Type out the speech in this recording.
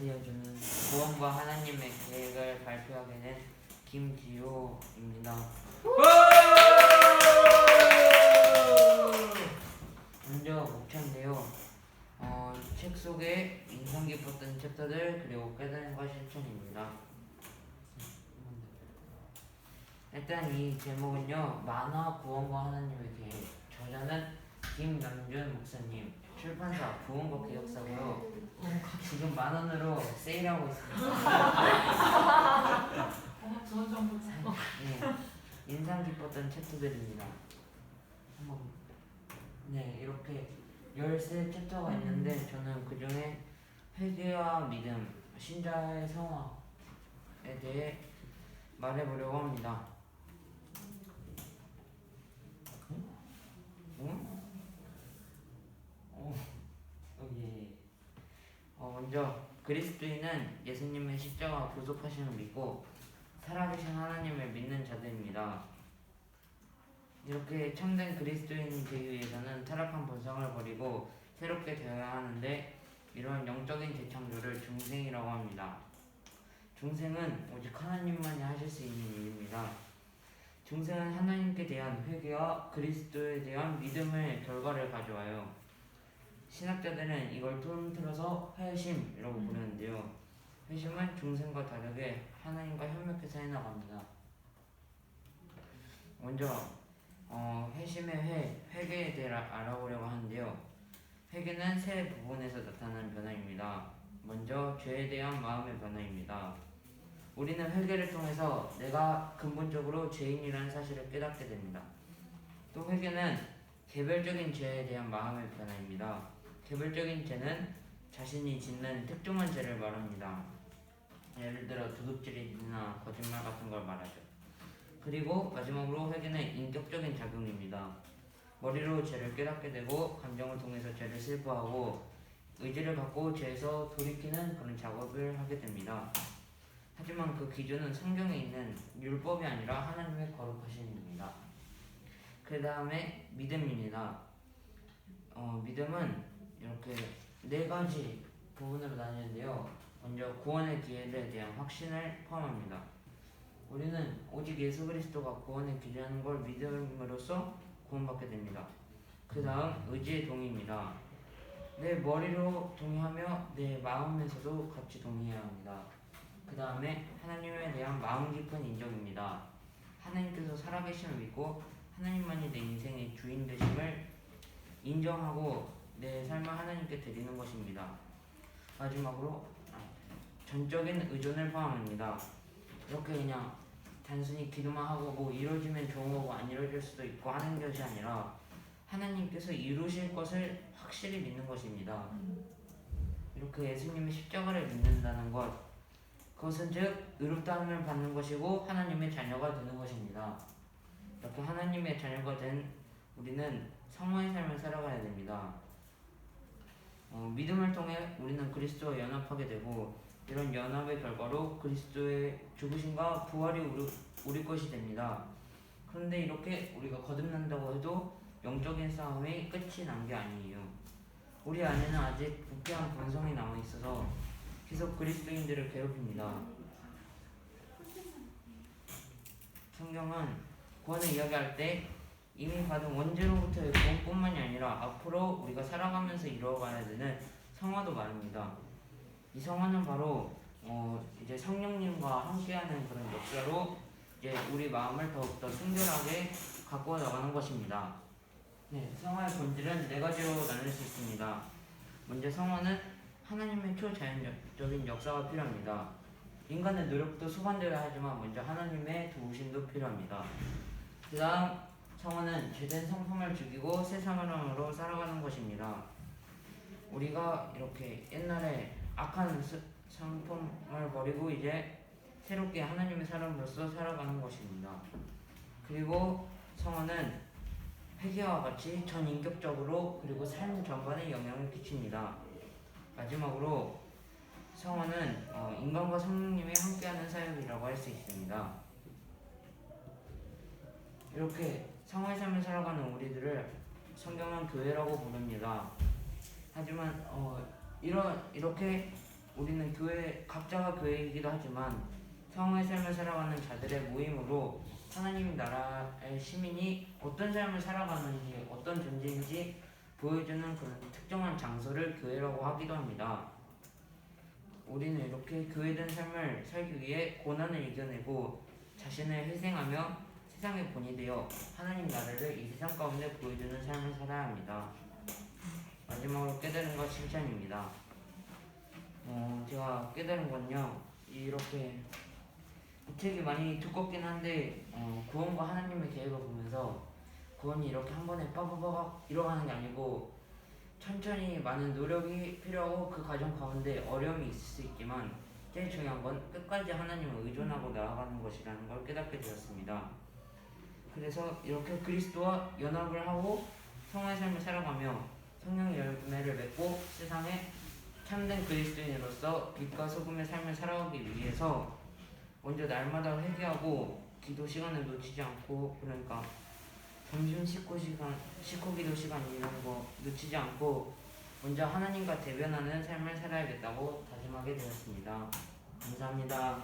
안녕하세요. 저는 구원과 하나님의 계획을 발표하게 된 김지호입니다. 먼저 목차인데요. 책 속에 인상 깊었던 챕터들 그리고 깨달음과 실천입니다. 일단 이 제목은요, 만화 구원과 하나님의 계획. 저자는 김남준 목사님, 출판사 구원과 개혁사고요. 지금 10,000원으로 세일하고 있습니다. 네, 인상 깊었던 챕터들입니다. 네, 이렇게 13챕터가 있는데 저는 그 중에 회개와 믿음, 신자의 성화에 대해 말해보려고 합니다. 먼저 그리스도인은 예수님의 십자가 구속하심을 믿고 살아계신 하나님을 믿는 자들입니다. 이렇게 참된 그리스도인이 되기 위해서는 타락한 본성을 버리고 새롭게 되어야 하는데, 이러한 영적인 재창조를 중생이라고 합니다. 중생은 오직 하나님만이 하실 수 있는 일입니다. 중생은 하나님께 대한 회개와 그리스도에 대한 믿음의 결과를 가져와요. 신학자들은 이걸 통틀어서 회심이라고 부르는데요. 회심은 중생과 다르게 하나님과 협력해서 해나갑니다. 먼저 회심의 회개에 대해 알아보려고 하는데요. 회개는 세 부분에서 나타나는 변화입니다. 먼저 죄에 대한 마음의 변화입니다. 우리는 회개를 통해서 내가 근본적으로 죄인이라는 사실을 깨닫게 됩니다. 또 회개는 개별적인 죄에 대한 마음의 변화입니다. 개별적인 죄는 자신이 짓는 특정한 죄를 말합니다. 예를 들어 도둑질이나 거짓말 같은 걸 말하죠. 그리고 마지막으로 회개는 인격적인 작용입니다. 머리로 죄를 깨닫게 되고 감정을 통해서 죄를 슬퍼하고 의지를 갖고 죄에서 돌이키는 그런 작업을 하게 됩니다. 하지만 그 기준은 성경에 있는 율법이 아니라 하나님의 거룩하심입니다. 그 다음에 믿음입니다. 믿음은 이렇게 4가지 부분으로 나뉘는데요. 먼저 구원의 기회에 대한 확신을 포함합니다. 우리는 오직 예수 그리스도가 구원의 길이라는 걸 믿음으로써 구원받게 됩니다. 그 다음 의지의 동의입니다. 내 머리로 동의하며 내 마음에서도 같이 동의해야 합니다. 그 다음에 하나님에 대한 마음 깊은 인정입니다. 하나님께서 살아계심을 믿고 하나님만이 내 인생의 주인 되심을 인정하고 내 삶을 하나님께 드리는 것입니다. 마지막으로 전적인 의존을 포함합니다. 이렇게 그냥 단순히 기도만 하고 뭐 이루어지면 좋은 거고 안 이루어질 수도 있고 하는 것이 아니라 하나님께서 이루실 것을 확실히 믿는 것입니다. 이렇게 예수님의 십자가를 믿는다는 것, 그것은 즉 의롭다함을 받는 것이고 하나님의 자녀가 되는 것입니다. 이렇게 하나님의 자녀가 된 우리는 성화의 삶을 살아가야 됩니다. 믿음을 통해 우리는 그리스도와 연합하게 되고, 이런 연합의 결과로 그리스도의 죽으심과 부활이 우리 것이 됩니다. 그런데 이렇게 우리가 거듭난다고 해도 영적인 싸움이 끝이 난 게 아니에요. 우리 안에는 아직 부패한 본성이 남아있어서 계속 그리스도인들을 괴롭힙니다. 성경은 구원을 이야기할 때 이미 받은 원죄로부터의 구원뿐만이 아니라 앞으로 우리가 살아가면서 이루어가야 되는 성화도 말합니다. 이 성화는 바로 이제 성령님과 함께하는 그런 역사로 이제 우리 마음을 더욱더 순결하게 가꾸어 나가는 것입니다. 네, 성화의 본질은 4가지로 나눌 수 있습니다. 먼저 성화는 하나님의 초자연적인 역사가 필요합니다. 인간의 노력도 수반되어야 하지만 먼저 하나님의 도우심도 필요합니다. 그 다음 성화는 죄된 성품을 죽이고 새 사람으로 살아가는 것입니다. 우리가 이렇게 옛날에 악한 성품을 버리고 이제 새롭게 하나님의 사람으로서 살아가는 것입니다. 그리고 성화는 회개와 같이 전인격적으로 그리고 삶 전반에 영향을 끼칩니다. 마지막으로 성화는 인간과 성령님이 함께하는 사역이라고 할 수 있습니다. 이렇게 성화의 삶을 살아가는 우리들을 성경은 교회라고 부릅니다. 하지만 이렇게 우리는 각자가 교회이기도 하지만 성화의 삶을 살아가는 자들의 모임으로 하나님 나라의 시민이 어떤 삶을 살아가는지 어떤 존재인지 보여주는 그런 특정한 장소를 교회라고 하기도 합니다. 우리는 이렇게 교회된 삶을 살기 위해 고난을 이겨내고 자신을 희생하며 세상의 본이 되어 하나님 나라를 이 세상 가운데 보여주는 삶을 살아야 합니다. 마지막으로 깨달은 것 칭찬입니다. 제가 깨달은 건요, 이렇게 이 책이 많이 두껍긴 한데 구원과 하나님의 계획을 보면서 구원이 이렇게 한 번에 빠바바박 이뤄가는 게 아니고 천천히 많은 노력이 필요하고 그 과정 가운데 어려움이 있을 수 있지만 제일 중요한 건 끝까지 하나님을 의존하고 나아가는 것이라는 걸 깨닫게 되었습니다. 그래서 이렇게 그리스도와 연합을 하고 성화의 삶을 살아가며 성령의 열매를 맺고 세상에 참된 그리스도인으로서 빛과 소금의 삶을 살아가기 위해서 먼저 날마다 회개하고 기도 시간을 놓치지 않고, 그러니까 점심 식후 기도 시간 이런 거 놓치지 않고 먼저 하나님과 대변하는 삶을 살아야겠다고 다짐하게 되었습니다. 감사합니다.